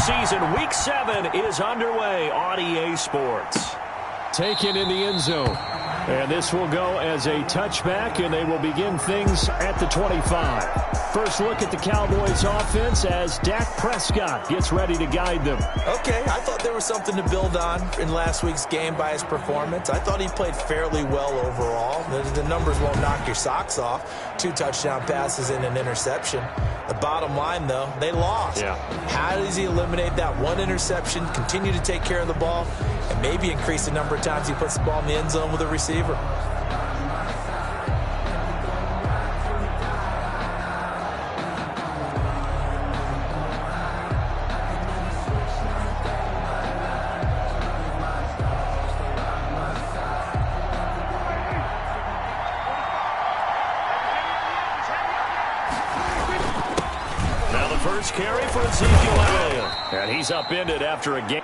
season. Week 7 is underway on EA Sports. Taken in the end zone. And this will go as a touchback, and they will begin things at the 25. First look at the Cowboys offense as Dak Prescott gets ready to guide them. Okay, I thought there was something to build on in last week's game by his performance. I thought he played fairly well overall. The numbers won't knock your socks off. 2 touchdown passes and an interception. The bottom line, though, they lost. Yeah. How does he eliminate that one interception, continue to take care of the ball, and maybe increase the number of times he puts the ball in the end zone with a receiver? Now the first carry for Ezekiel Elliott. And he's upended after a game.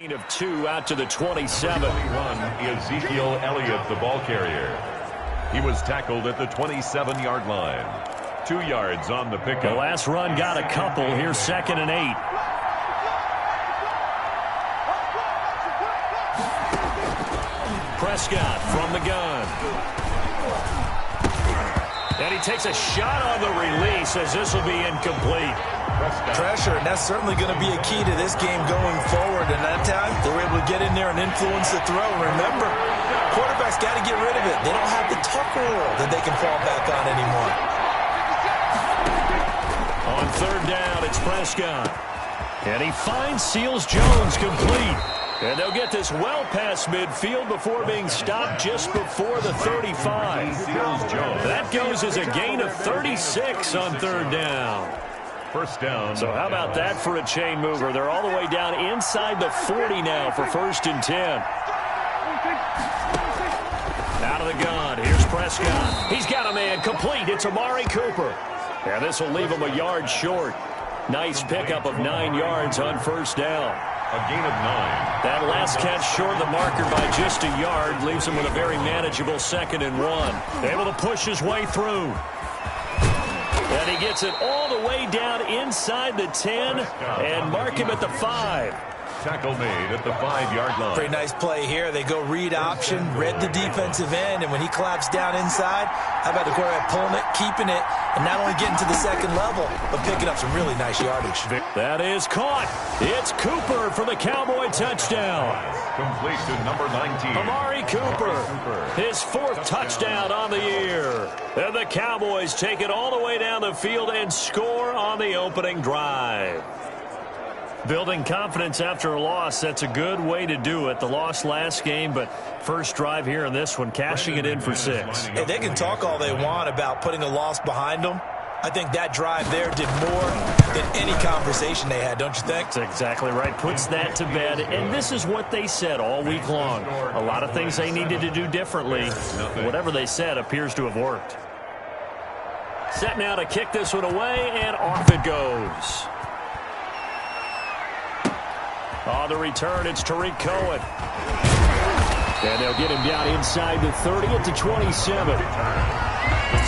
Of 2 out to the 27. 21, Ezekiel Elliott, the ball carrier. He was tackled at the 27-yard line. 2 yards on the pickup. The last run got a couple. Here's 2nd and 8. Prescott from the gun. And he takes a shot on the release as this will be incomplete. Pressure, and that's certainly going to be a key to this game going forward. And that time, they were able to get in there and influence the throw. Remember, quarterbacks got to get rid of it. They don't have the Tucker rule that they can fall back on anymore. On 3rd down, it's Prescott. And he finds Seals Jones complete. And they'll get this well past midfield before being stopped just before the 35. That goes as a gain of 36 on 3rd down. First down. So how about that for a chain mover? They're all the way down inside the 40 now for 1st and 10. Out of the gun. Here's Prescott. He's got a man complete. It's Amari Cooper. And this will leave him a yard short. Nice pickup of 9 yards on 1st down. A gain of 9. That last catch short of the marker by just a yard leaves him with a very manageable 2nd and 1. Able to push his way through. And he gets it all the way down inside the 10 and mark him at the 5. Tackle made at the 5-yard line. Pretty nice play here. They go read option, read the defensive end, and when he collapsed down inside, how about the quarterback pulling it, keeping it, and not only getting to the 2nd level, but picking up some really nice yardage. That is caught. It's Cooper for the Cowboy touchdown. Complete to number 19. Amari Cooper, his 4th touchdown on the year. And the Cowboys take it all the way down the field and score on the opening drive. Building confidence after a loss, that's a good way to do it. The loss last game, but first drive here in this one, cashing it in for 6. Hey, they can talk all they want about putting a loss behind them. I think that drive there did more than any conversation they had, don't you think? That's exactly right. Puts that to bed, and this is what they said all week long. A lot of things they needed to do differently. Whatever they said appears to have worked. Set now to kick this one away, and off it goes. On the return, it's Tariq Cohen. And they'll get him down inside the 30 at the 27.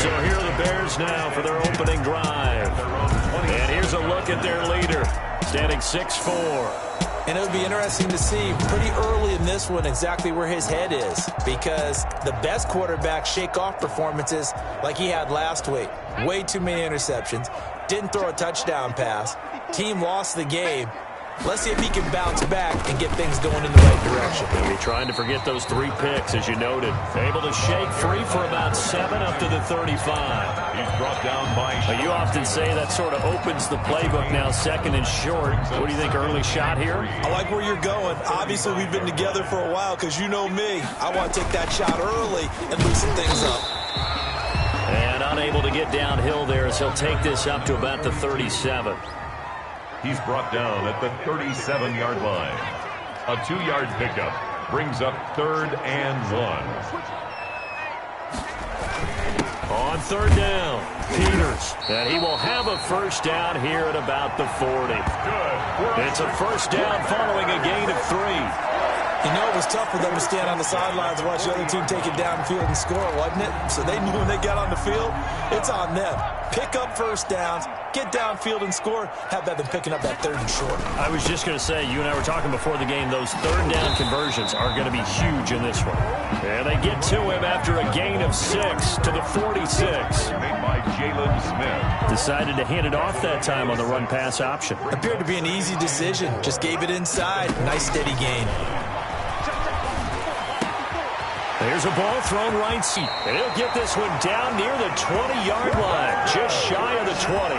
So here are the Bears now for their opening drive. And here's a look at their leader, standing 6'4". And it would be interesting to see pretty early in this one exactly where his head is, because the best quarterbacks shake off performances like he had last week. Way too many interceptions. Didn't throw a touchdown pass. Team lost the game. Let's see if he can bounce back and get things going in the right direction. He'll be trying to forget those 3 picks, as you noted. Able to shake free for about 7 up to the 35. He's brought down by... You often say that sort of opens the playbook now, 2nd and short. What do you think, early shot here? I like where you're going. Obviously, we've been together for a while because you know me. I want to take that shot early and loosen things up. And unable to get downhill there as he'll take this up to about the 37. He's brought down at the 37-yard line. A 2-yard pickup brings up 3rd and 1. On 3rd down, Peters. And he will have a first down here at about the 40. Good. It's a first down following a gain of 3. You know, it was tough for them to stand on the sidelines and watch the other team take it downfield and score, wasn't it? So they knew when they got on the field, it's on them. Pick up first downs, get downfield and score. How about them picking up that 3rd and short? I was just going to say, you and I were talking before the game, those 3rd down conversions are going to be huge in this one. And they get to him after a gain of 6 to the 46. Made by Jalen Smith. Decided to hand it off that time on the run-pass option. Appeared to be an easy decision. Just gave it inside. Nice steady gain. There's a ball thrown right seat. And he'll get this one down near the 20-yard line. Just shy of the 20.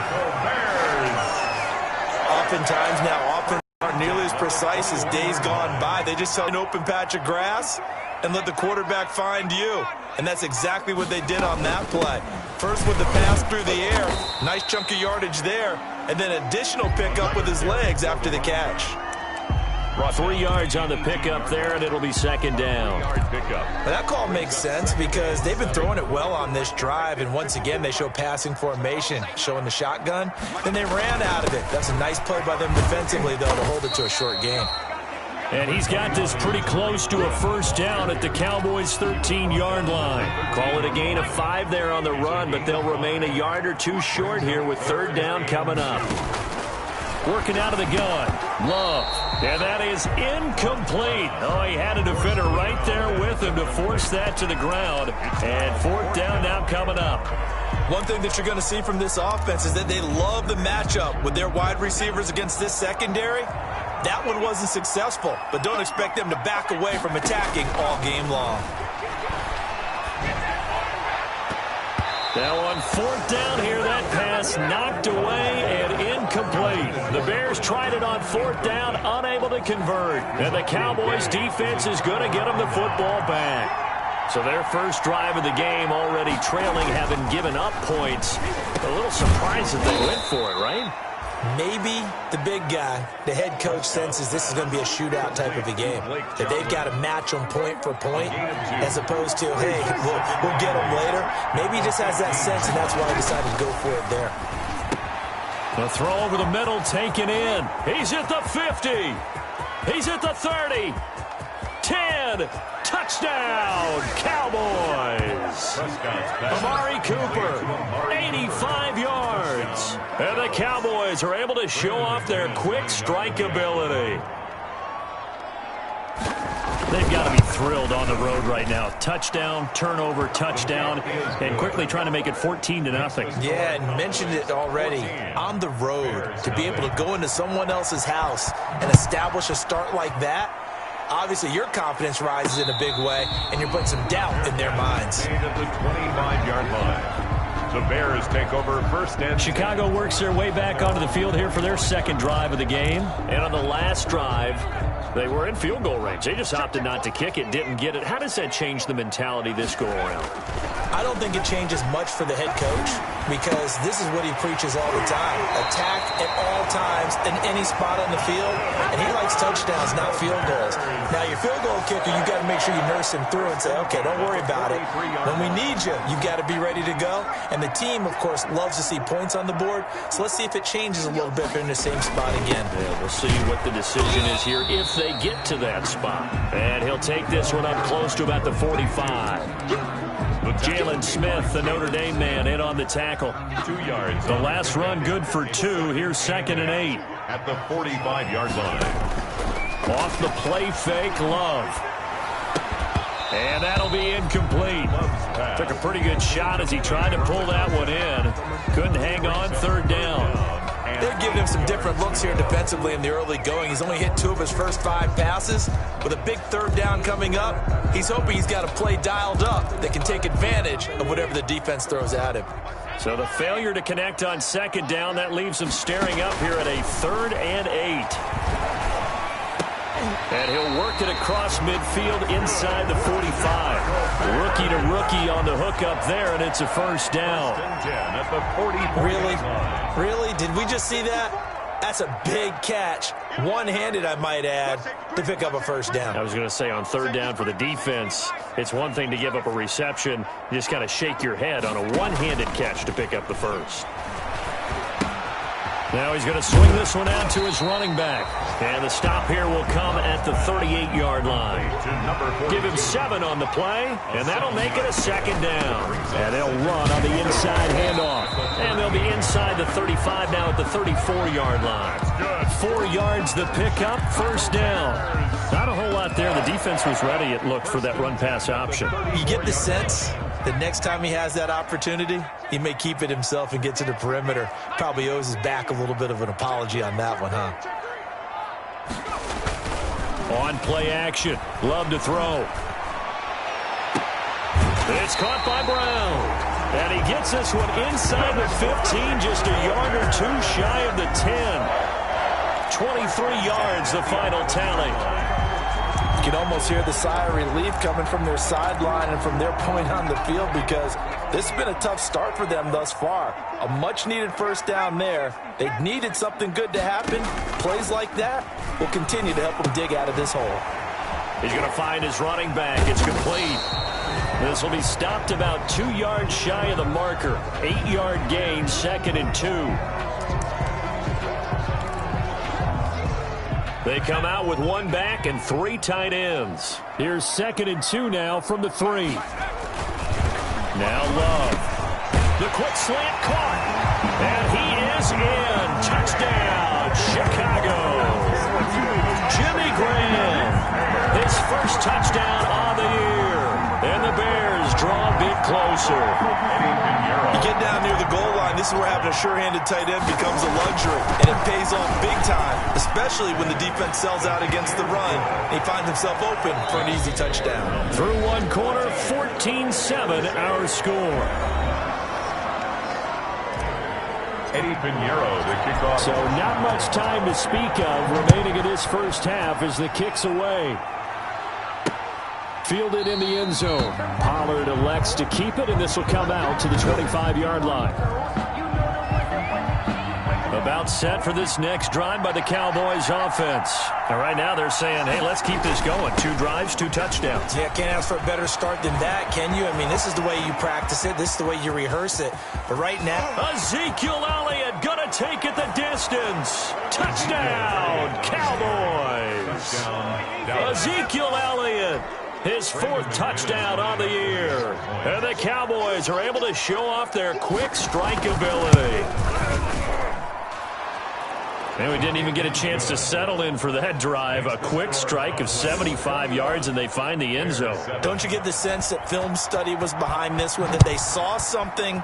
Oftentimes now, offense aren't nearly as precise as days gone by. They just tell an open patch of grass and let the quarterback find you. And that's exactly what they did on that play. First with the pass through the air. Nice chunk of yardage there. And then additional pickup with his legs after the catch. 3 yards on the pickup there, and it'll be 2nd down. Well, that call makes sense because they've been throwing it well on this drive, and once again, they show passing formation, showing the shotgun. Then they ran out of it. That's a nice play by them defensively, though, to hold it to a short gain. And he's got this pretty close to a first down at the Cowboys' 13-yard line. Call it a gain of 5 there on the run, but they'll remain a yard or 2 short here with 3rd down coming up. Working out of the gun. Love. And that is incomplete. Oh, he had a defender right there with him to force that to the ground. And 4th down now coming up. One thing that you're going to see from this offense is that they love the matchup with their wide receivers against this secondary. That one wasn't successful, but don't expect them to back away from attacking all game long. Now on 4th down here, that pass knocked away and incomplete. The Bears tried it on 4th down, unable to convert. And the Cowboys defense is going to get them the football back. So their first drive of the game already trailing, having given up points. A little surprised that they went for it, right? Maybe the big guy, the head coach, senses this is going to be a shootout type of a game. That they've got to match them point for point as opposed to, hey, we'll get them later. Maybe he just has that sense, and that's why he decided to go for it there. The throw over the middle taken in. He's at the 50. He's at the 30. 10. Touchdown, Cowboys. Amari Cooper, 85 yards. And the Cowboys are able to show off their quick strike ability. They've got to be thrilled on the road right now. Touchdown, turnover, touchdown, and quickly trying to make it 14-0. Yeah, and mentioned it already. On the road, to be able to go into someone else's house and establish a start like that, obviously your confidence rises in a big way, and you're putting some doubt in their minds. At the 25-yard line. The Bears take over first and... Chicago works their way back onto the field here for their 2nd drive of the game. And on the last drive, they were in field goal range. They just opted not to kick it, didn't get it. How does that change the mentality this go around? I don't think it changes much for the head coach because this is what he preaches all the time. Attack at all times in any spot on the field, and he likes touchdowns, not field goals. Now, your field goal kicker, you've got to make sure you nurse him through and say, okay, don't worry about it. When we need you, you've got to be ready to go. And the team, of course, loves to see points on the board, so let's see if it changes a little bit if they're in the same spot again. Yeah, we'll see what the decision is here if they get to that spot. And he'll take this one up close to about the 45. Jalen Smith, the Notre Dame man, in on the tackle. 2 yards. The last run good for 2. Here's 2nd and 8. At the 45-yard line. Off the play fake, Love. And that'll be incomplete. Took a pretty good shot as he tried to pull that one in. Couldn't hang on, 3rd down. They're giving him him some different looks here defensively in the early going. He's only hit 2 of his first 5 passes. With a big 3rd down coming up, he's hoping he's got a play dialed up that can take advantage of whatever the defense throws at him. So the failure to connect on 2nd down, that leaves him staring up here at a 3rd and 8. And he'll work it across midfield inside the 45. Rookie to rookie on the hook up there, and it's a 1st down. At the 40. Really? Did we just see that? That's a big catch. One-handed, I might add, to pick up a 1st down. I was going to say on 3rd down for the defense, it's one thing to give up a reception. You just got to shake your head on a one-handed catch to pick up the 1st. Now he's going to swing this one out to his running back. And the stop here will come at the 38-yard line. Give him 7 on the play, and that'll make it a 2nd down. And they'll run on the inside handoff. And they'll be inside the 35 now at the 34-yard line. 4 yards the pickup, 1st down. Not a whole lot there. The defense was ready, it looked, for that run-pass option. You get the sense that next time he has that opportunity, he may keep it himself and get to the perimeter. Probably owes his back a little bit of an apology on that one, huh? On play action. Love to throw. It's caught by Brown. And he gets this one inside the 15, just a yard or 2 shy of the 10. 23 yards, the final tally. You can almost hear the sigh of relief coming from their sideline and from their point on the field, because this has been a tough start for them thus far. A much-needed 1st down there. They needed something good to happen. Plays like that will continue to help them dig out of this hole. He's going to find his running back. It's complete. This will be stopped about 2 yards shy of the marker. 8-yard gain, 2nd and 2. They come out with 1 back and 3 tight ends. Here's 2nd and 2 now from the 3. Now Love. The quick slant caught. And he is in. Touchdown, Chicago. Jimmy Graham. His 1st touchdown on the year. And the Bears draw a bit closer. You get down near the goal line, this is where having a sure-handed tight end becomes a luxury. And it pays off big time, especially when the defense sells out against the run. And he finds himself open for an easy touchdown. Through 1 quarter, 14-7 our score. Eddie Pinheiro, the kickoff. So not much time to speak of remaining in this 1st half as the kick's away. Fielded in the end zone. Pollard elects to keep it, and this will come out to the 25-yard line. About set for this next drive by the Cowboys offense. And right now they're saying, hey, let's keep this going. 2 drives, 2 touchdowns. Yeah, can't ask for a better start than that, can you? I mean, this is the way you practice it. This is the way you rehearse it. But right now, Ezekiel Elliott gonna take it the distance. Touchdown, Cowboys. Ezekiel Elliott. His 4th touchdown on the year. And the Cowboys are able to show off their quick strike ability. And we didn't even get a chance to settle in for that drive. A quick strike of 75 yards, and they find the end zone. Don't you get the sense that film study was behind this one, that they saw something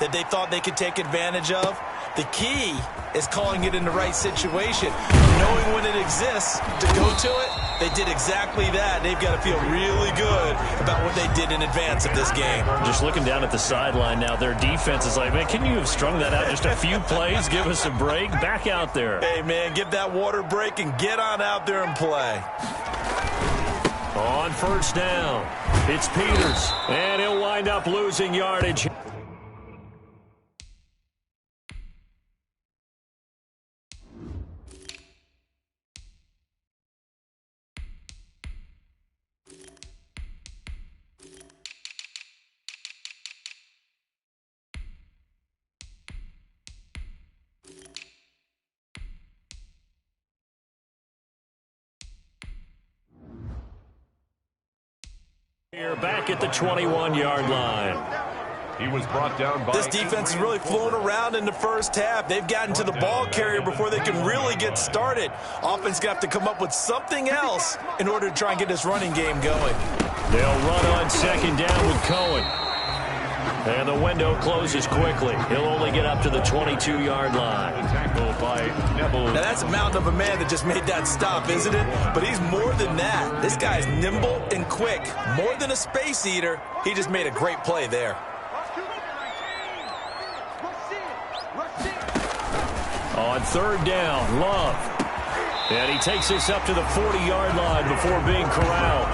that they thought they could take advantage of? The key is calling it in the right situation. Knowing when it exists to go to it, they did exactly that. They've got to feel really good about what they did in advance of this game. Just looking down at the sideline now, their defense is like, man, can you have strung that out just a few plays? Give us a break. Back out there. Hey, man, give that water break and get on out there and play. On 1st down, it's Peters, and he'll wind up losing yardage. Here back at the 21-yard line. He was brought down by... This defense has really flown around in the 1st half. They've gotten to the ball carrier before they can really get started. Offense got to come up with something else in order to try and get this running game going. They'll run on 2nd down with Cohen. And the window closes quickly. He'll only get up to the 22-yard line. Tackled by Neville. Now, that's a mountain of a man that just made that stop, isn't it? But he's more than that. This guy's nimble and quick. More than a space eater. He just made a great play there. On third down, Love. And he takes this up to the 40-yard line before being corralled.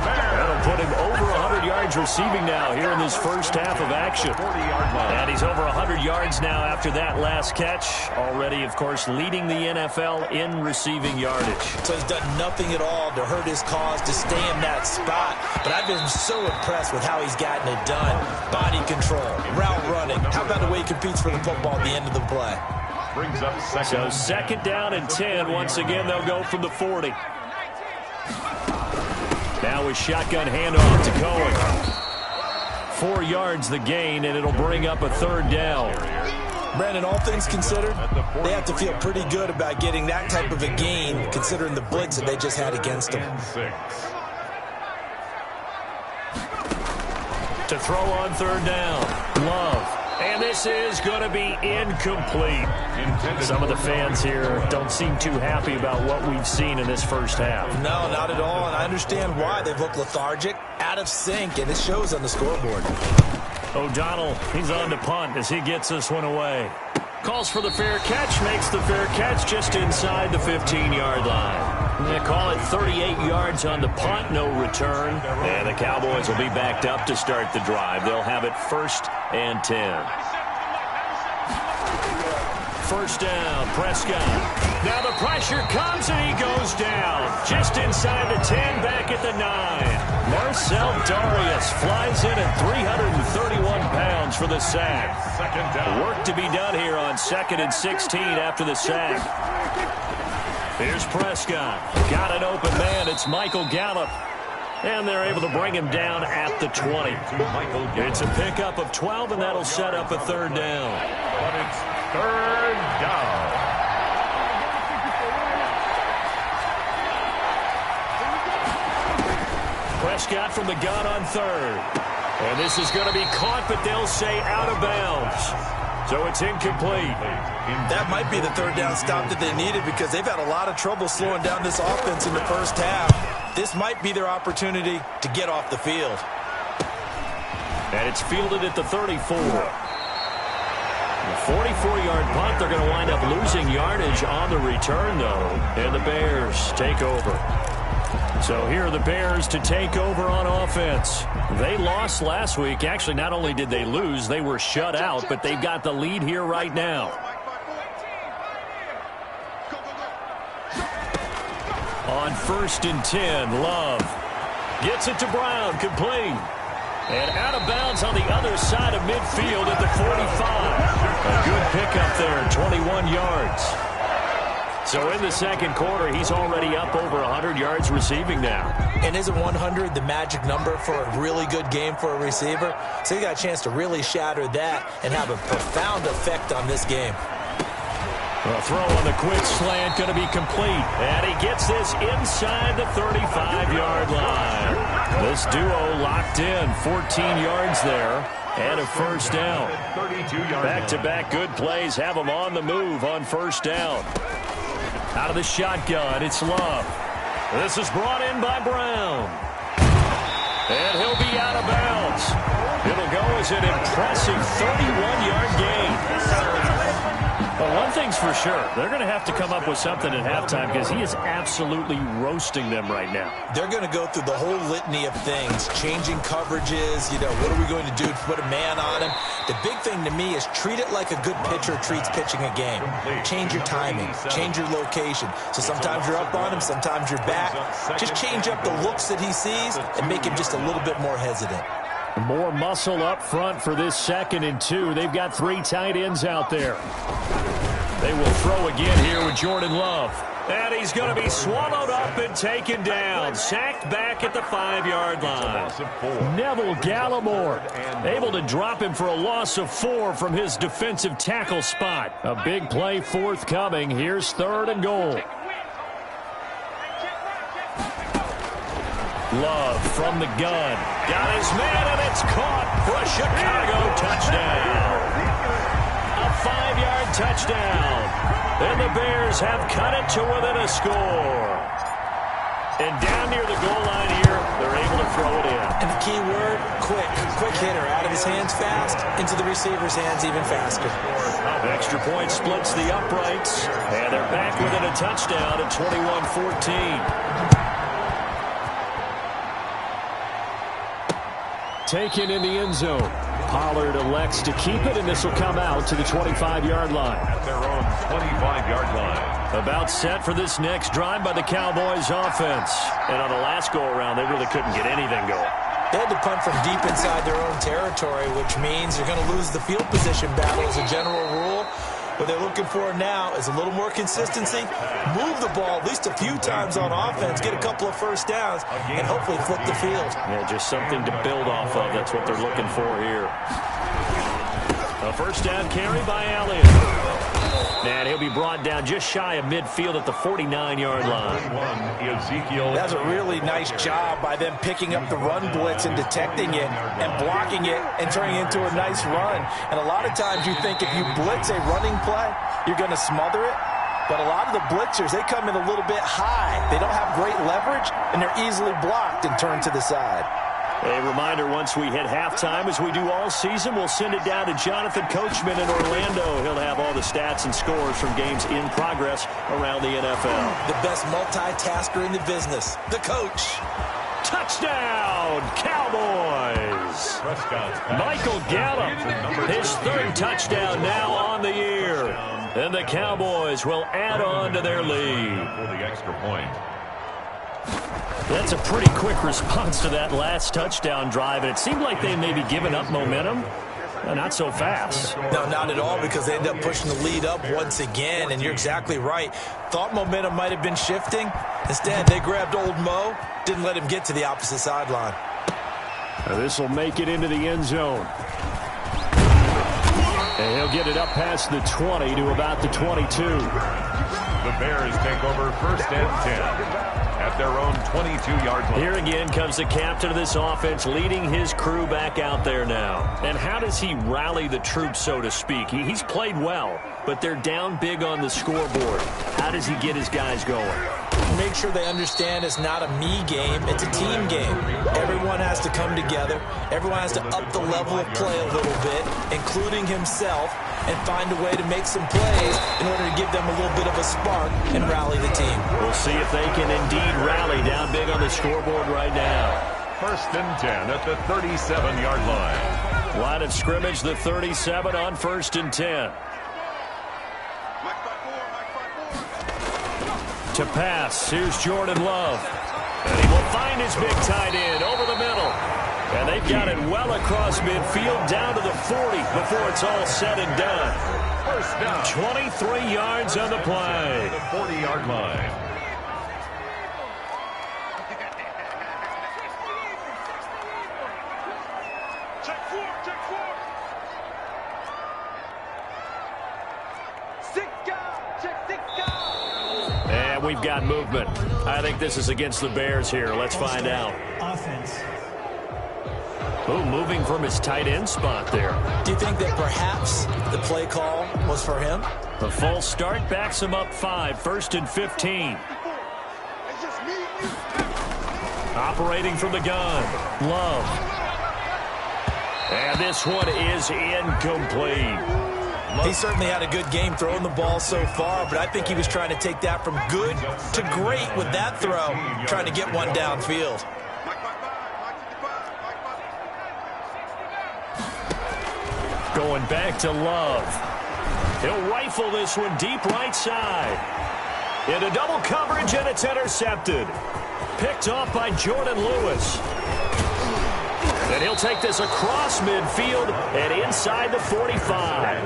That'll put him over 100 yards receiving now here in this first half of action. And he's over 100 yards now after that last catch. Already, of course, leading the NFL in receiving yardage. So he's done nothing at all to hurt his cause, to stay in that spot. But I've been so impressed with how he's gotten it done. Body control, route running. How about the way he competes for the football at the end of the play? Brings up second. So second down and 10. Once again, they'll go from the 40. Now with shotgun handoff to Cohen. 4 yards the gain, and it'll bring up a third down. Brandon, all things considered, they have to feel pretty good about getting that type of a gain, considering the blitz that they just had against them. To throw on third down, Love. And this is going to be incomplete. Some of the fans here don't seem too happy about what we've seen in this first half. No, not at all, and I understand why. They've looked lethargic, out of sync, and it shows on the scoreboard. O'Donnell, he's on to punt as he gets this one away. Calls for the fair catch, makes the fair catch just inside the 15-yard line. They call it 38 yards on the punt, no return. And the Cowboys will be backed up to start the drive. They'll have it 1st and 10. First down, Prescott. Now the pressure comes and he goes down. Just inside the 10, back at the 9. Marcel Darius flies in at 331 pounds for the sack. Second down. Work to be done here on 2nd and 16 after the sack. Here's Prescott. Got an open man. It's Michael Gallup. And they're able to bring him down at the 20. It's a pickup of 12, and that'll set up a third down. But it's third down. Prescott from the gun on third. And this is going to be caught, but they'll say out of bounds. So it's incomplete. That might be the third down stop that they needed because they've had a lot of trouble slowing down this offense in the first half. This might be their opportunity to get off the field. And it's fielded at the 34. The 44-yard punt, they're going to wind up losing yardage on the return, though. And the Bears take over. So here are the Bears to take over on offense. They lost last week. Actually, not only did they lose, they were shut out, but they've got the lead here right now. On 1st and 10, Love gets it to Brown, complete. And out of bounds on the other side of midfield at the 45. A good pickup there, 21 yards. So in the second quarter, he's already up over 100 yards receiving now. And isn't 100 the magic number for a really good game for a receiver? So you got a chance to really shatter that and have a profound effect on this game. A throw on the quick slant going to be complete. And he gets this inside the 35-yard line. This duo locked in, 14 yards there. And a first down. Back-to-back good plays have them on the move on first down. Out of the shotgun, it's Love. This is brought in by Brown. And he'll be out of bounds. It'll go as an impressive 31-yard gain. But one thing's for sure, they're going to have to come up with something at halftime because he is absolutely roasting them right now. They're going to go through the whole litany of things, changing coverages, what are we going to do to put a man on him? The big thing to me is treat it like a good pitcher treats pitching a game. Change your timing, change your location. So sometimes you're up on him, sometimes you're back. Just change up the looks that he sees and make him just a little bit more hesitant. More muscle up front for this 2nd and 2. They've got 3 tight ends out there. They will throw again here with Jordan Love. And he's going to be swallowed up and taken down. Sacked back at the 5-yard line. Neville Gallimore able to drop him for a loss of 4 from his defensive tackle spot. A big play forthcoming. Here's 3rd and goal. Love from the gun. Got his man, and it's caught for a Chicago touchdown. A 5-yard touchdown. And the Bears have cut it to within a score. And down near the goal line here, they're able to throw it in. And the key word, quick. Quick hitter. Out of his hands fast, into the receiver's hands even faster. Extra point splits the uprights. And they're back within a touchdown at 21-14. Taken in the end zone. Pollard elects to keep it, and this will come out to the 25-yard line. At their own 25-yard line. About set for this next drive by the Cowboys offense. And on the last go-around, they really couldn't get anything going. They had to punt from deep inside their own territory, which means you're going to lose the field position battle as a general rule. What they're looking for now is a little more consistency, move the ball at least a few times on offense, get a couple of first downs, and hopefully flip the field. Yeah, just something to build off of. That's what they're looking for here. A first down carry by Elliott. And he'll be brought down just shy of midfield at the 49-yard line. That's a really nice job by them picking up the run blitz and detecting it and blocking it and turning it into a nice run. And a lot of times you think if you blitz a running play, you're going to smother it. But a lot of the blitzers, they come in a little bit high. They don't have great leverage, and they're easily blocked and turned to the side. A reminder, once we hit halftime, as we do all season, we'll send it down to Jonathan Coachman in Orlando. He'll have all the stats and scores from games in progress around the NFL. The best multitasker in the business, the coach. Touchdown, Cowboys! Michael Gallup, his third touchdown now on the year. And the Cowboys will add on to their lead. For the extra point. That's a pretty quick response to that last touchdown drive, and it seemed like they may be giving up momentum. Not so fast. No, not at all, because they end up pushing the lead up once again, and you're exactly right. Thought momentum might have been shifting. Instead, they grabbed old Mo, didn't let him get to the opposite sideline. This will make it into the end zone. And he'll get it up past the 20 to about the 22. The Bears take over first and 10. At their own 22-yard line. Here again comes the captain of this offense, leading his crew back out there now. And how does he rally the troops, so to speak? He's played well, but they're down big on the scoreboard. How does he get his guys going? Make sure they understand it's not a me game, it's a team game. Everyone has to come together. Everyone has to up the level of play a little bit, including himself, and find a way to make some plays in order to give them a little bit of a spark and rally the team. We'll see if they can indeed rally down big on the scoreboard right now. First and 10 at the 37-yard line. Line of scrimmage, the 37 on first and 10. To pass, here's Jordan Love. And he will find his big tight end over the middle. And they've got it well across midfield down to the 40 before it's all said and done. First down. 23 yards on the play. The 40-yard line. And we've got movement. I think this is against the Bears here. Let's find out. Offense. Oh, moving from his tight end spot there. Do you think that perhaps the play call was for him? The false start backs him up 5, first and 15. Operating from the gun, Love. And this one is incomplete. He certainly had a good game throwing the ball so far, but I think he was trying to take that from good to great with that throw, trying to get one downfield. Going back to Love. He'll rifle this one deep right side. Into double coverage, and it's intercepted. Picked off by Jordan Lewis. And he'll take this across midfield and inside the 45.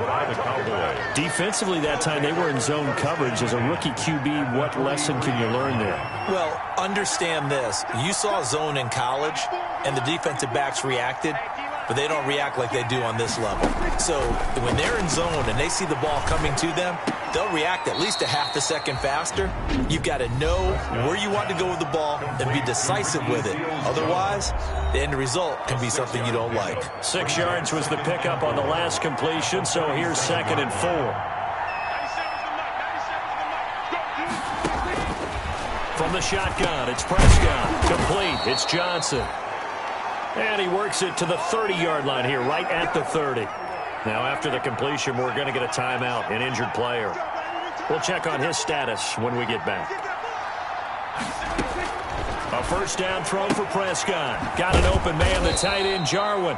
Defensively that time, they were in zone coverage. As a rookie QB, what lesson can you learn there? Well, understand this. You saw zone in college, and the defensive backs reacted. but they don't react like they do on this level. So when they're in zone and they see the ball coming to them, they'll react at least a half a second faster. You've got to know where you want to go with the ball and be decisive with it. Otherwise, the end result can be something you don't like. 6 yards was the pickup on the last completion, so here's 2nd and 4. From the shotgun, it's Prescott. Complete. It's Johnson. And he works it to the 30-yard line here, right at the 30. Now, after the completion, we're going to get a timeout, an injured player. We'll check on his status when we get back. A first down throw for Prescott. Got an open man, the tight end, Jarwin.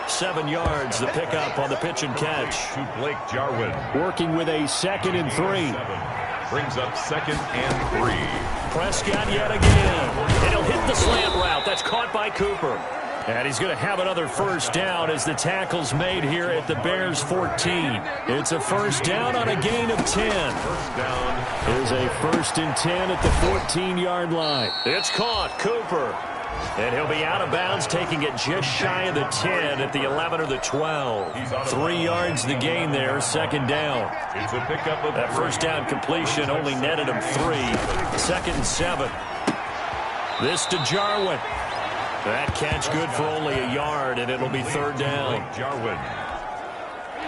7 yards, the pickup on the pitch and catch. To Blake Jarwin. Working with a 2nd and 3. Brings up 2nd and 3. Prescott yet again. And he'll hit the slant route. That's caught by Cooper. And he's going to have another first down as the tackle's made here at the Bears 14. It's a first down on a gain of 10. First down. Here's a 1st and 10 at the 14-yard line. It's caught. Cooper. And he'll be out of bounds, taking it just shy of the 10 at the 11 or the 12. 3 yards the gain there, 2nd down. It's a pickup of that first down completion only netted him 3. 2nd and 7. This to Jarwin. That catch good for only a yard, and it'll be 3rd down. Jarwin.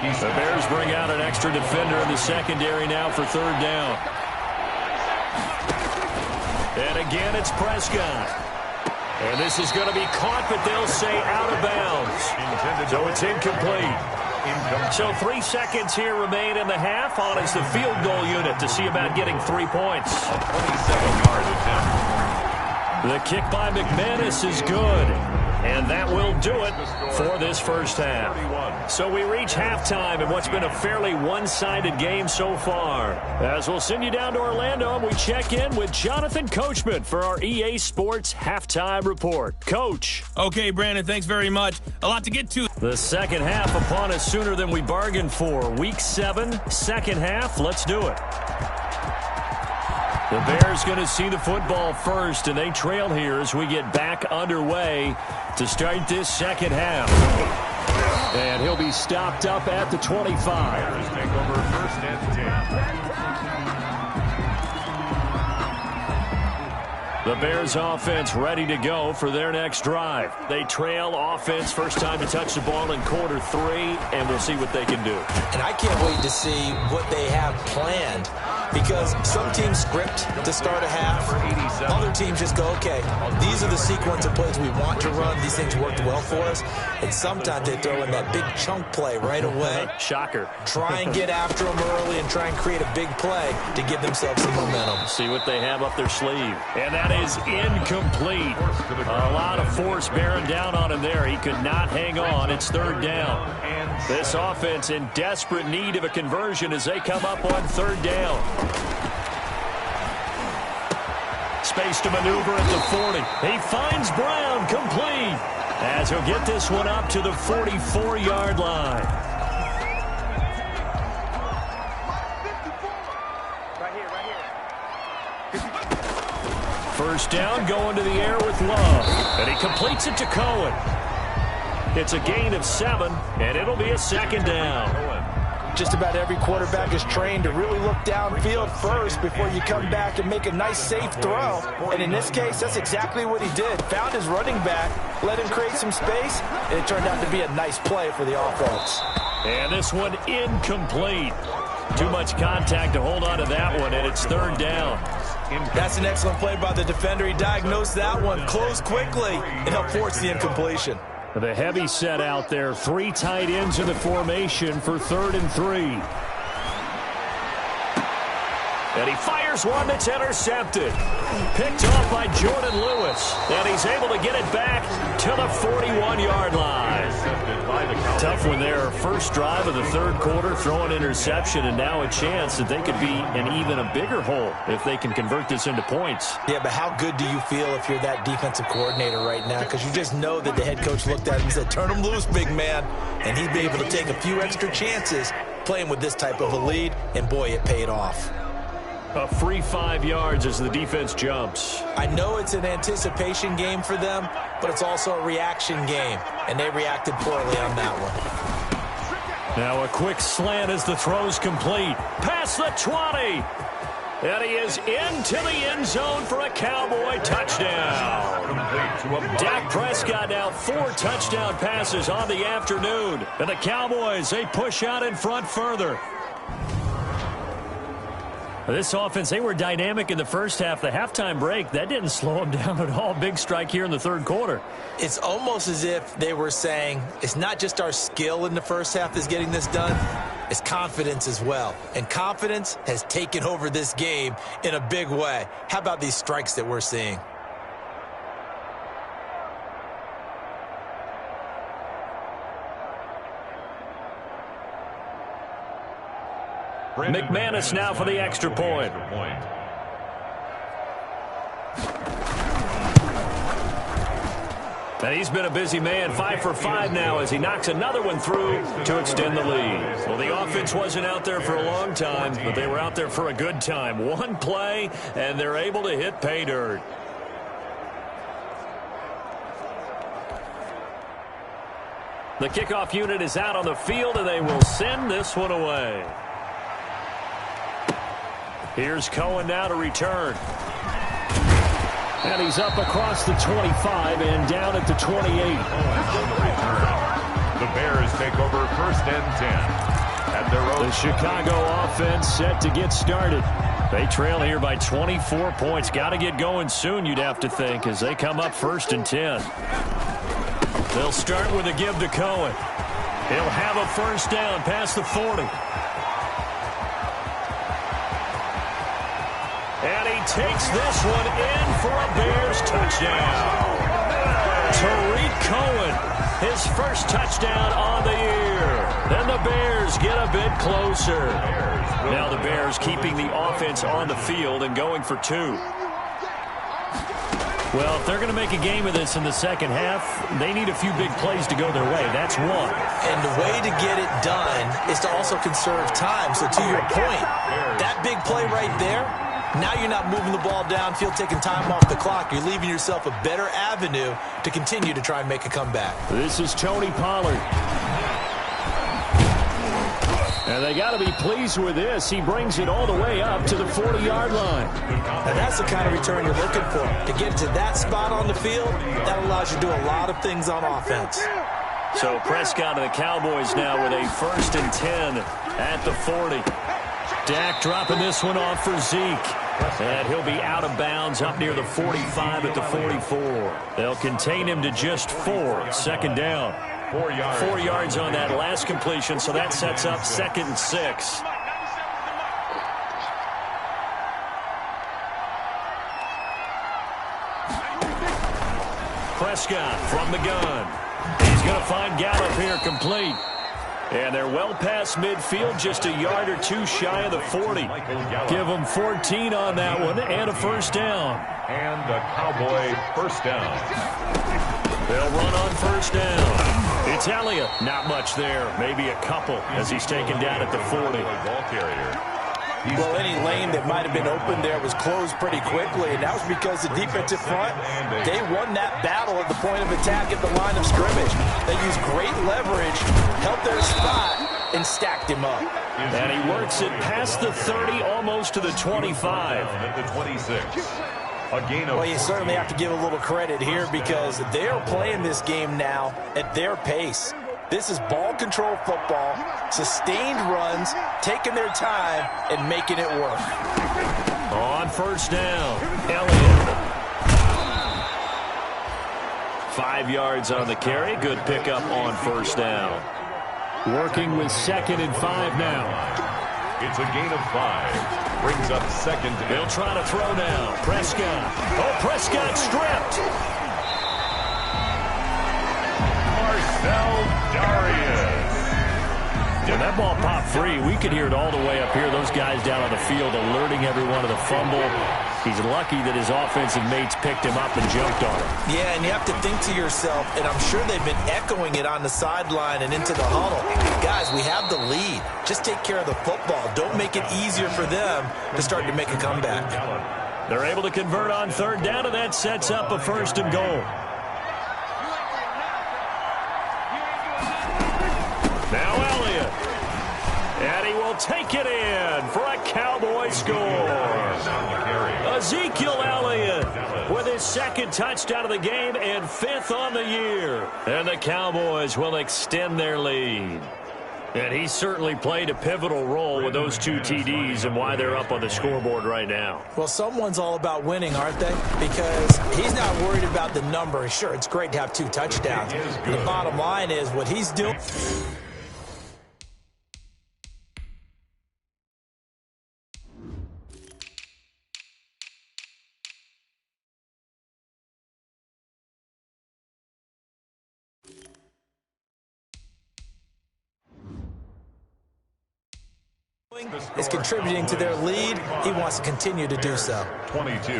The Bears bring out an extra defender in the secondary now for 3rd down. And again, it's Prescott. And this is going to be caught, but they'll say out of bounds. So it's incomplete. So 3 seconds here remain in the half. On is the field goal unit to see about getting 3 points. 27-yard attempt. The kick by McManus is good. And that will do it for this first half. So we reach halftime in what's been a fairly one-sided game so far. As we'll send you down to Orlando, and we check in with Jonathan Coachman for our EA Sports Halftime Report. Coach. Okay, Brandon, thanks very much. A lot to get to. The second half upon us sooner than we bargained for. Week 7, second half. Let's do it. The Bears going to see the football first, and they trail here as we get back underway to start this second half. And he'll be stopped up at the 25. Bears take over 1st and 10. The Bears offense ready to go for their next drive. They trail offense, first time to touch the ball in quarter 3, and we'll see what they can do. And I can't wait to see what they have planned, because some teams script to start a half. Other teams just go, okay, these are the sequence of plays we want to run. These things worked well for us. And sometimes they throw in that big chunk play right away. Shocker. Try and get after them early and try and create a big play to give themselves some momentum. See what they have up their sleeve. And that is incomplete. A lot of force bearing down on him there. He could not hang on. It's 3rd down. This offense in desperate need of a conversion as they come up on 3rd down. Space to maneuver at the 40. He finds Brown, complete, as he'll get this one up to the 44-yard line. First down, going to the air with Love, and he completes it to Cohen. It's a gain of 7, and it'll be a 2nd down. Just about every quarterback is trained to really look downfield first before you come back and make a nice, safe throw. And in this case, that's exactly what he did. Found his running back, let him create some space, and it turned out to be a nice play for the offense. And this one incomplete. Too much contact to hold on to that one, and it's 3rd down. That's an excellent play by the defender. He diagnosed that one, closed quickly, and helped force the incompletion. The heavy set out there. 3 tight ends in the formation for 3rd and 3. And he fires one that's intercepted. Picked off by Jordan Lewis. And he's able to get it back to the 41-yard line. Tough one there. First drive of the 3rd quarter, throwing interception, and now a chance that they could be in even a bigger hole if they can convert this into points. Yeah, but how good do you feel if you're that defensive coordinator right now? Because you just know that the head coach looked at him and said, turn him loose, big man. And he'd be able to take a few extra chances playing with this type of a lead, and boy, it paid off. A free 5 yards as the defense jumps. I know it's an anticipation game for them, but it's also a reaction game, and they reacted poorly on that one. Now a quick slant as the throw's complete. Past the 20. And he is into the end zone for a Cowboy touchdown. Dak Prescott now 4 touchdown passes on the afternoon. And the Cowboys, they push out in front further. This offense, they were dynamic in the first half. The halftime break, that didn't slow them down at all. Big strike here in the third quarter. It's almost as if they were saying, it's not just our skill in the first half that's getting this done, it's confidence as well. And confidence has taken over this game in a big way. How about these strikes that we're seeing? McManus now for the extra point. And he's been a busy man, 5 for 5 now as he knocks another one through to extend the lead. Well, the offense wasn't out there for a long time, but they were out there for a good time. One play, and they're able to hit pay dirt. The kickoff unit is out on the field, and they will send this one away. Here's Cohen now to return. And he's up across the 25 and down at the 28. The Bears take over 1st and 10. At their own. The Chicago offense set to get started. They trail here by 24 points. Got to get going soon, you'd have to think, as they come up 1st and 10. They'll start with a give to Cohen. He'll have a 1st down past the 40. And he takes this one in for a Bears touchdown. Tariq Cohen, his 1st touchdown on the year. Then the Bears get a bit closer. Now the Bears keeping the offense on the field and going for 2. Well, if they're going to make a game of this in the second half, they need a few big plays to go their way. That's one. And the way to get it done is to also conserve time. So to your point, that big play right there, now you're not moving the ball downfield, taking time off the clock. You're leaving yourself a better avenue to continue to try and make a comeback. This is Tony Pollard. And they got to be pleased with this. He brings it all the way up to the 40-yard line. And that's the kind of return you're looking for. To get to that spot on the field, that allows you to do a lot of things on offense. So Prescott and the Cowboys now with a 1st and 10 at the 40. Dak dropping this one off for Zeke. And he'll be out of bounds up near the 45 at the 44. They'll contain him to just 4. 2nd down. 4 yards. 4 yards on that last completion, so that sets up 2nd and 6. Prescott from the gun. He's going to find Gallup here complete. And they're well past midfield, just a yard or 2 shy of the 40. Give them 14 on that one and a 1st down. And a Cowboy 1st down. They'll run on 1st down. It's Elliott. Not much there. Maybe a couple as he's taken down at the 40. Ball carrier. Well, any lane that might have been open there was closed pretty quickly, and that was because the defensive front, they won that battle at the point of attack at the line of scrimmage. They used great leverage, held their spot, and stacked him up. And he works it past the 30, almost to the 25. At the 26. A gain of. Well, you certainly have to give a little credit here because they're playing this game now at their pace. This is ball control football, sustained runs, taking their time, and making it work. On 1st down, Elliott. 5 yards on the carry. Good pickup on 1st down. Working with 2nd and 5 now. It's a gain of 5. Brings up 2nd. They'll try to throw now. Prescott. Oh, Prescott stripped. Marcel Darius. When that ball popped free, we could hear it all the way up here. Those guys down on the field alerting everyone of the fumble. He's lucky that his offensive mates picked him up and jumped on him. Yeah, and you have to think to yourself, and I'm sure they've been echoing it on the sideline and into the huddle. Guys, we have the lead. Just take care of the football. Don't make it easier for them to start to make a comeback. They're able to convert on third down, and that sets up a 1st and goal. Now Elliott. And he will take it in for a Cowboy score. Ezekiel Elliott with his 2nd touchdown of the game and 5th on the year. And the Cowboys will extend their lead. And he certainly played a pivotal role with those 2 TDs and why they're up on the scoreboard right now. Well, someone's all about winning, aren't they? Because he's not worried about the number. Sure, it's great to have 2 touchdowns. The bottom line is what he's doing. Is contributing to their lead. He wants to continue to do so. 22.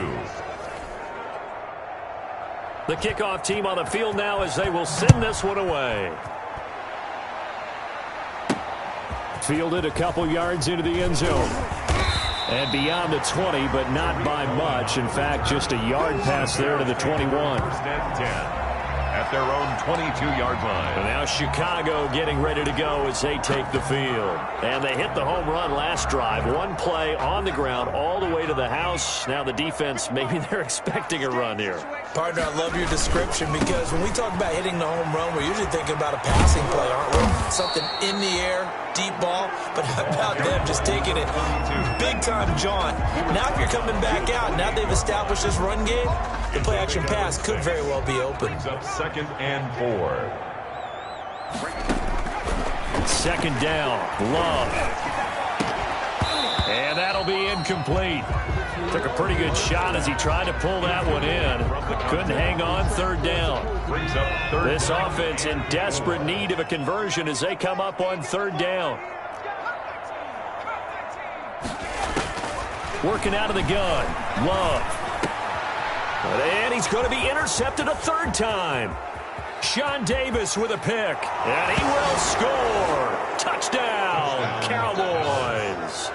The kickoff team on the field now as they will send this one away. Fielded a couple yards into the end zone. And beyond the 20, but not by much. In fact, just a yard pass there to the 21. 1st and 10. At their own 22-yard line. And now Chicago getting ready to go as they take the field. And they hit the home run last drive. 1 play on the ground all the way to the house. Now the defense, maybe they're expecting a run here. Partner, I love your description because when we talk about hitting the home run, we're usually thinking about a passing play, aren't we? Something in the air, deep ball. But how about them just taking it big-time jaunt? Now if you're coming back out, now they've established this run game, the play-action pass could very well be open. Brings up 2nd and 4. 2nd down. Love. And that'll be incomplete. Took a pretty good shot as he tried to pull that one in. Couldn't hang on 3rd down. Brings up 3rd This offense in desperate need of a conversion as they come up on 3rd down. Working out of the gun. Love. And he's going to be intercepted a 3rd time. Sean Davis with a pick. And he will score. Touchdown, Cowboys.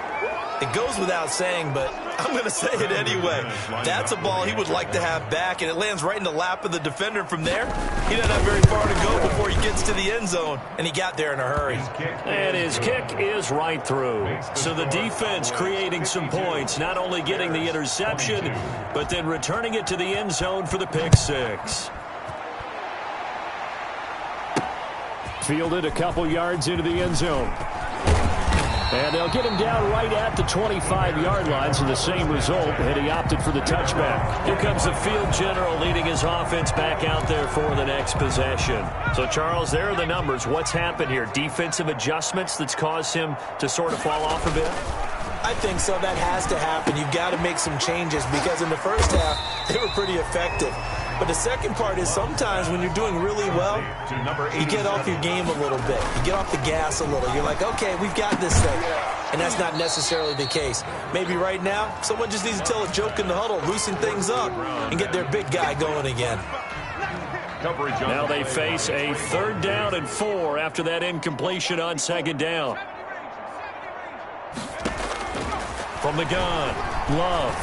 It goes without saying, but I'm going to say it anyway. That's a ball he would like to have back, and it lands right in the lap of the defender from there. He doesn't have very far to go before he gets to the end zone, and he got there in a hurry. And his kick is right through. So the defense creating some points, not only getting the interception, but then returning it to the end zone for the pick 6. Fielded a couple yards into the end zone. And they'll get him down right at the 25-yard line, so the same result, and he opted for the touchback. Here comes the field general leading his offense back out there for the next possession. So, Charles, there are the numbers. What's happened here? Defensive adjustments that's caused him to sort of fall off a bit? I think so. That has to happen. You've got to make some changes because in the first half, they were pretty effective. But the second part is sometimes when you're doing really well, you get off your game a little bit. You get off the gas a little. You're like, okay, we've got this thing. And that's not necessarily the case. Maybe right now, someone just needs to tell a joke in the huddle, loosen things up, and get their big guy going again. Now they face a 3rd down and 4 after that incompletion on 2nd down. From the gun, Love.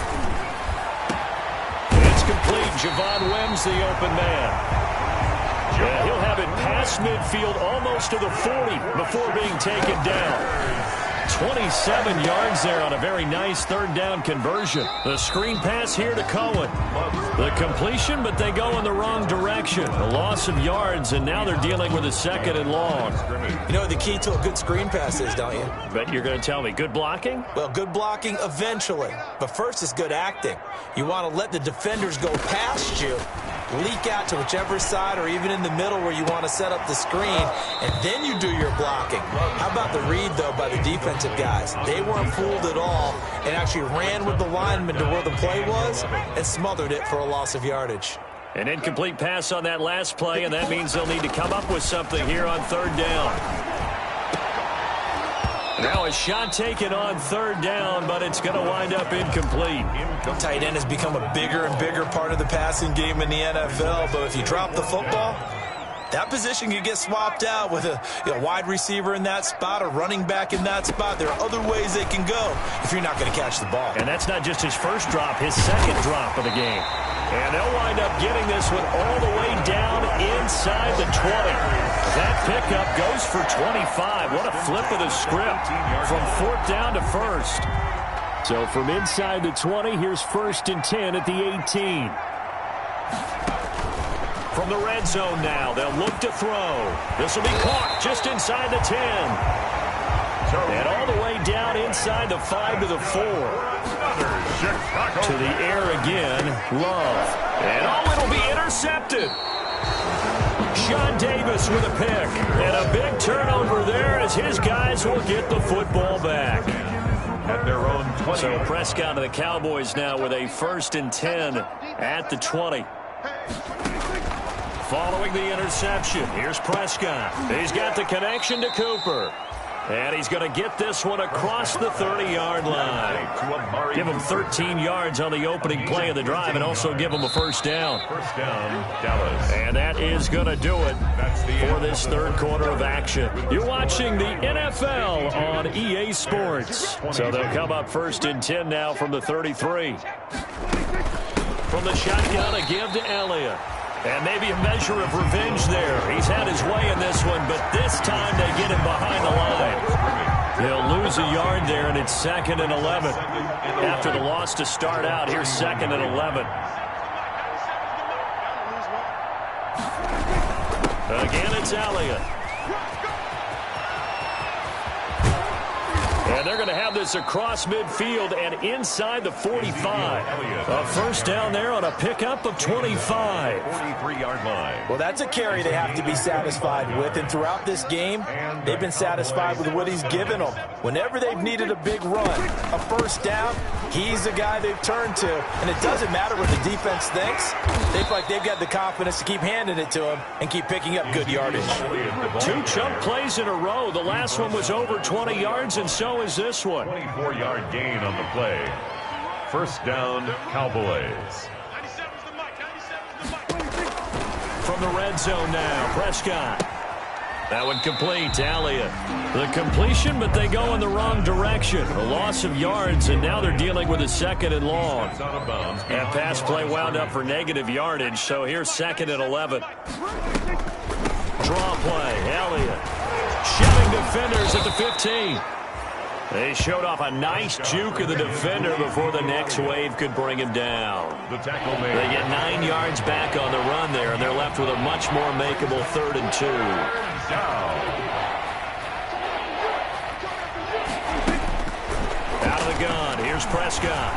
It's complete. Javon Wims, the open man. Yeah, he'll have it past midfield almost to the 40 before being taken down. 27 yards there on a very nice 3rd down conversion. The screen pass here to Cohen. The completion, but they go in the wrong direction. A loss of yards, and now they're dealing with a 2nd and long. You know what the key to a good screen pass is, don't you? But you're going to tell me, good blocking? Well, good blocking eventually. But first is good acting. You want to let the defenders go past you, leak out to whichever side or even in the middle where you want to set up the screen, and then you do your blocking. How about the read, though, by the defensive guys? They weren't fooled at all and actually ran with the lineman to where the play was and smothered it for a loss of yardage. An incomplete pass on that last play, and that means they'll need to come up with something here on 3rd down. Now a shot taken on third down, but it's going to wind up incomplete. Tight end has become a bigger and bigger part of the passing game in the NFL, but if you drop the football, that position can get swapped out with a wide receiver in that spot, a running back in that spot. There are other ways they can go if you're not going to catch the ball. And that's not just his first drop, his second drop of the game. And they'll wind up getting this one all the way down inside the 20. That pickup goes for 25. What a flip of the script from fourth down to first. So from inside the 20, here's 1st and 10 at the 18. From the red zone now, they'll look to throw. This will be caught just inside the 10. And all the way down inside the 5 to the 4. To the air again, Love. And it'll be intercepted. Sean Davis with a pick. And a big turnover there as his guys will get the football back. At their own 20. So Prescott and the Cowboys now with a 1st and 10 at the 20. Following the interception, here's Prescott. He's got the connection to Cooper. And he's going to get this one across the 30-yard line. Give him 13 yards on the opening play of the drive and also give him a first down. First down, Dallas. And that is going to do it for this third quarter of action. You're watching the NFL on EA Sports. So they'll come up 1st and 10 now from the 33. From the shotgun, a give to Elliott. And maybe a measure of revenge there. He's had his way in this one, but this time they get him behind the line. They'll lose a yard there, and it's 2nd and 11. After the loss to start out, here's 2nd and 11. Again, it's Elliott. And they're going to have this across midfield and inside the 45. A first down there on a pickup of 25. 43-yard line. Well, that's a carry they have to be satisfied with. And throughout this game, they've been satisfied with what he's given them. Whenever they've needed a big run, a first down, he's the guy they've turned to. And it doesn't matter what the defense thinks. They feel like they've got the confidence to keep handing it to him and keep picking up good yardage. 2 chunk plays in a row. The last one was over 20 yards, and so is this one. 24-yard gain on the play. First down, Cowboys. From the red zone now, Prescott. That one complete to Elliott. The completion, but they go in the wrong direction. A loss of yards, and now they're dealing with a 2nd and long. That pass play wound up for negative yardage, so here's 2nd and 11. Draw play, Elliott. Shoving defenders at the 15. They showed off a nice juke of the defender before the next wave could bring him down. They get 9 yards back on the run there, and they're left with a much more makeable 3rd and 2. Out of the gun, here's Prescott.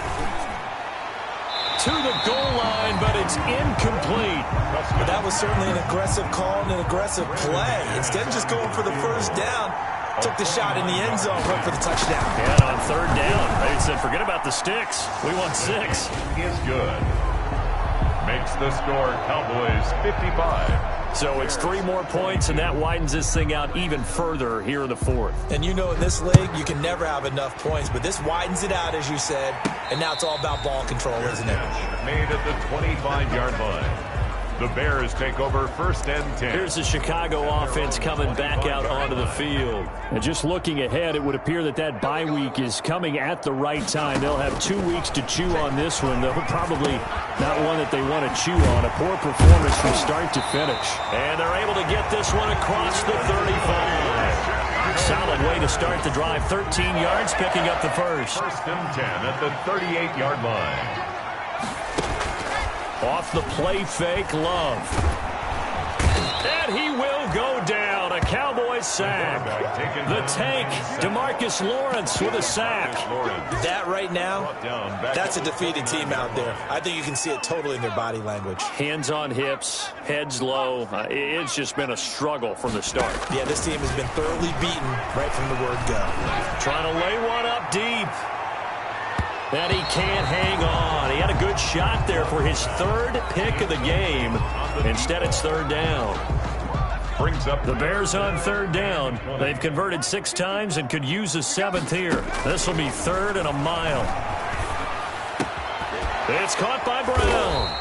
To the goal line, but it's incomplete. But that was certainly an aggressive call and an aggressive play. Instead of just going for the first down, took the shot in the end zone, went for the touchdown. And on 3rd down, they said, forget about the sticks. We want 6. He is good. Makes the score Cowboys 55. So it's 3 more points, and that widens this thing out even further here in the 4th. And you know in this league, you can never have enough points, but this widens it out, as you said, and now it's all about ball control, isn't it? Made at the 25-yard line. The Bears take over 1st and 10. Here's the Chicago offense coming back out onto the field. And just looking ahead, it would appear that bye week is coming at the right time. They'll have 2 weeks to chew on this one, though probably not one that they want to chew on. A poor performance from start to finish. And they're able to get this one across the 35. Solid way to start the drive. 13 yards, picking up the first. 1st and 10 at the 38-yard line. Off the play fake, Love. And he will go down. A Cowboys sack. The tank, DeMarcus Lawrence with a sack. That right now, that's a defeated team out there. I think you can see it totally in their body language. Hands on hips, heads low. It's just been a struggle from the start. Yeah, this team has been thoroughly beaten right from the word go. Trying to lay one up deep. And he can't hang on. He had a good shot there for his 3rd pick of the game. Instead, it's 3rd down. brings up The Bears on third down. They've converted 6 times and could use a 7th here. This will be 3rd and a mile. It's caught by Brown.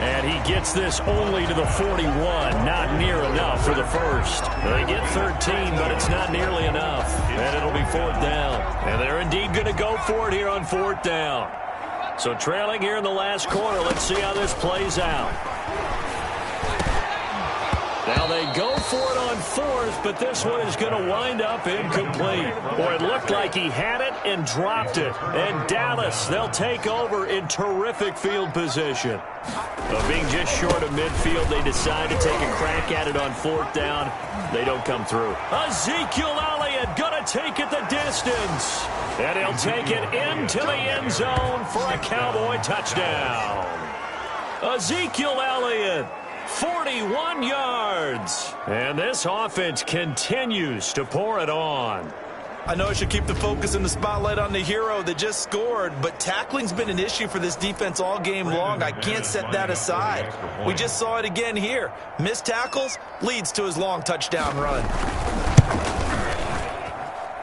And he gets this only to the 41. Not near enough for the first. They get 13, but it's not nearly enough. And it'll be 4th down. And they're indeed going to go for it here on 4th down. So trailing here in the last quarter. Let's see how this plays out. Now they go for it on 4th, but this one is going to wind up incomplete. Boy, it looked like he had it and dropped it. And Dallas, they'll take over in terrific field position. Being just short of midfield, they decide to take a crack at it on 4th down. They don't come through. Ezekiel Elliott going to take it the distance. And he'll take it into the end zone for a Cowboy touchdown. Ezekiel Elliott, 41 yards. And this offense continues to pour it on. I know I should keep the focus and the spotlight on the hero that just scored, but tackling's been an issue for this defense all game long. I can't set that aside. We just saw it again here. Missed tackles leads to his long touchdown run.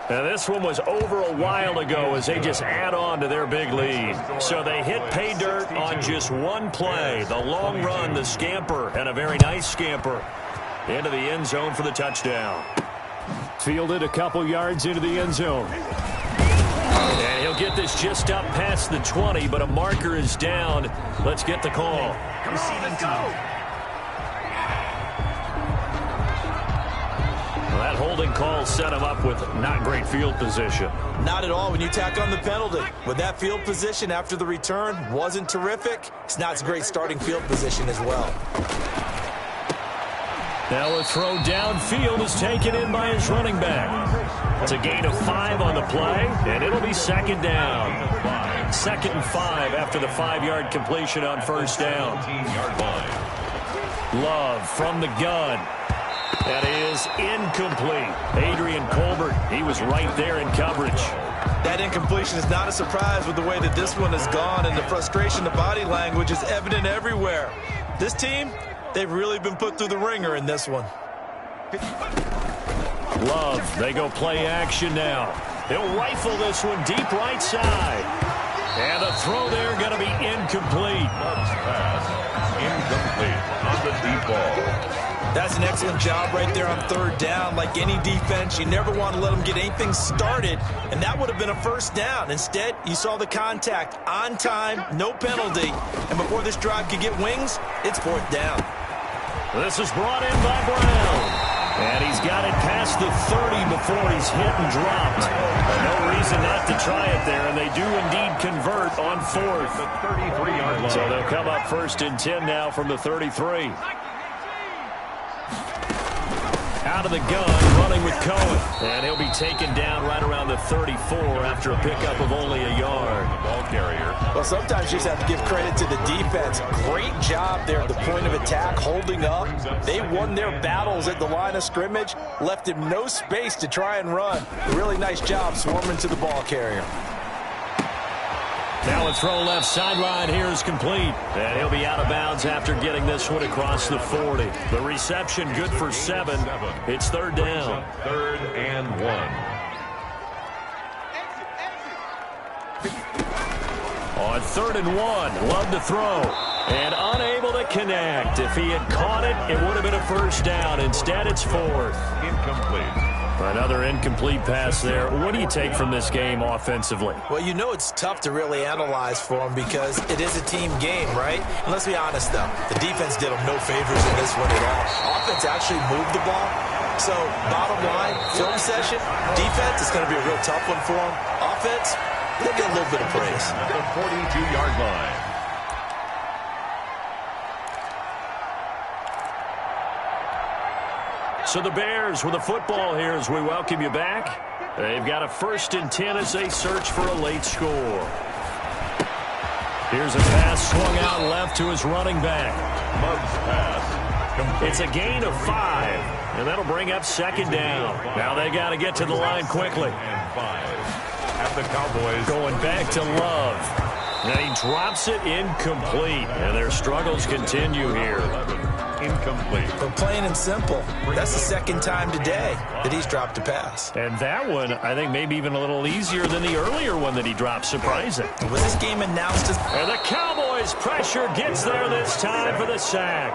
And this one was over a while ago as they just add on to their big lead. So they hit pay dirt on just one play. The long run, the scamper, and a very nice scamper into the end zone for the touchdown. Fielded a couple yards into the end zone. And he'll get this just up past the 20, but a marker is down. Let's get the call. Receiving go. That holding call set him up with not great field position. Not at all when you tack on the penalty. But that field position after the return wasn't terrific. It's not a great starting field position as well. Now a throw downfield is taken in by his running back. It's a gain of 5 on the play, and it'll be 2nd down. 2nd and 5 after the 5-yard completion on 1st down. Love from the gun. That is incomplete. Adrian Colbert, he was right there in coverage. That incompletion is not a surprise with the way that this one has gone, and the frustration, the body language is evident everywhere. This team, they've really been put through the ringer in this one. Love, they go play action now. They'll rifle this one deep right side. And the throw there going to be incomplete. Pass incomplete on the deep ball. That's an excellent job right there on 3rd down. Like any defense, you never want to let them get anything started, and that would have been a 1st down. Instead, you saw the contact on time, no penalty, and before this drive could get wings, it's 4th down. This is brought in by Brown, and he's got it past the 30 before he's hit and dropped. No reason not to try it there, and they do indeed convert on 4th. The 33-yard line. So they'll come up 1st and 10 now from the 33. Out of the gun, running with Cohen. And he'll be taken down right around the 34 after a pickup of only a yard. The ball carrier. Well, sometimes you just have to give credit to the defense. Great job there at the point of attack, holding up. They won their battles at the line of scrimmage, left him no space to try and run. Really nice job swarming to the ball carrier. Now a throw left sideline here is complete. And he'll be out of bounds after getting this one across the 40. The reception good for 7. It's 3rd down. 3rd and 1. On 3rd and 1, Love to throw. And unable to connect. If he had caught it, it would have been a 1st down. Instead, it's 4th. Incomplete. Another incomplete pass there. What do you take from this game offensively? Well, you know it's tough to really analyze for them because it is a team game, right? And let's be honest, though. The defense did them no favors in this one at all. Offense actually moved the ball. So, bottom line, film session, defense is going to be a real tough one for them. Offense, they'll get a little bit of praise. The 42-yard line. So the Bears with the football here as we welcome you back. They've got a 1st and 10 as they search for a late score. Here's a pass swung out left to his running back. Mugg's pass complete. It's a gain of 5, and that'll bring up 2nd down. Now they got to get to the line quickly. And 5. At the Cowboys. Going back to Love. And he drops it incomplete. And their struggles continue here. incomplete. But plain and simple, that's the second time today that he's dropped a pass. And that one, I think, maybe even a little easier than the earlier one that he dropped. Surprising. Was this game announced as... And the Cowboys pressure gets there this time for the sack.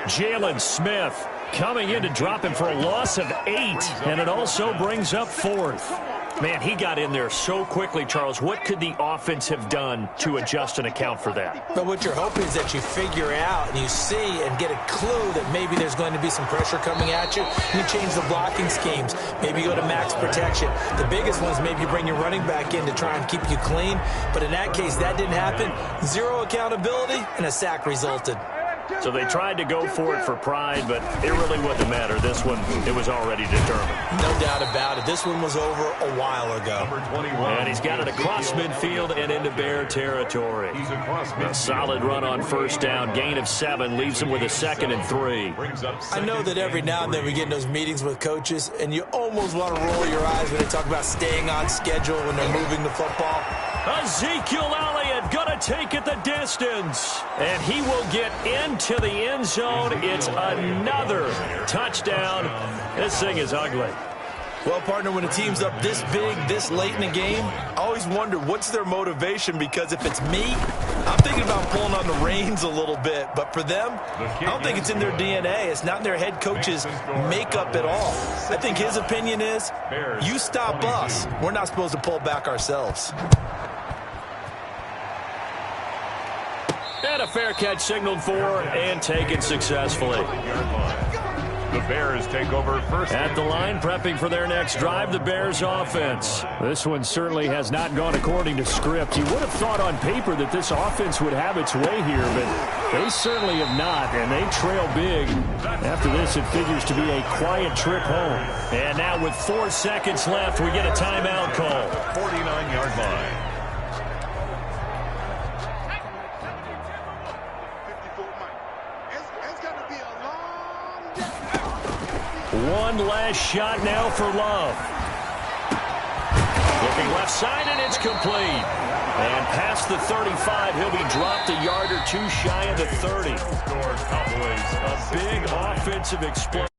Jalen Smith coming in to drop him for a loss of 8, and it also brings up 4th. Man, he got in there so quickly, Charles. What could the offense have done to adjust and account for that? But what you're hoping is that you figure out and you see and get a clue that maybe there's going to be some pressure coming at you. You change the blocking schemes. Maybe you go to max protection. The biggest one is maybe you bring your running back in to try and keep you clean. But in that case, that didn't happen. 0 accountability, and a sack resulted. So they tried to go for it for pride, but it really wouldn't matter. This one, it was already determined. No doubt about it. This one was over a while ago. Number 21. And he's got it across midfield and into Bear territory. He's across A midfield. solid run on first down. Gain of 7 leaves him with a 2nd and 3. Brings up I know that every now and then we get in those meetings with coaches, and you almost want to roll your eyes when they talk about staying on schedule when they're moving the football. Ezekiel Elliott gonna take it the distance, and he will get into the end zone. It's another touchdown. This thing is ugly. Well, partner, when a team's up this big, this late in the game, I always wonder what's their motivation, because if it's me, I'm thinking about pulling on the reins a little bit. But for them, I don't think it's in their DNA. It's not in their head coach's makeup at all. I think his opinion is, you stop us, we're not supposed to pull back ourselves. And a fair catch signaled for and taken successfully. The Bears take over first. At the line, prepping for their next drive, the Bears offense. This one certainly has not gone according to script. You would have thought on paper that this offense would have its way here, but they certainly have not, and they trail big. After this, it figures to be a quiet trip home. And now with 4 seconds left, we get a timeout call. 49-yard line. One last shot now for Love. Looking left side, and it's complete. And past the 35, he'll be dropped a yard or two shy of the 30. Score Cowboys. A big offensive explosion.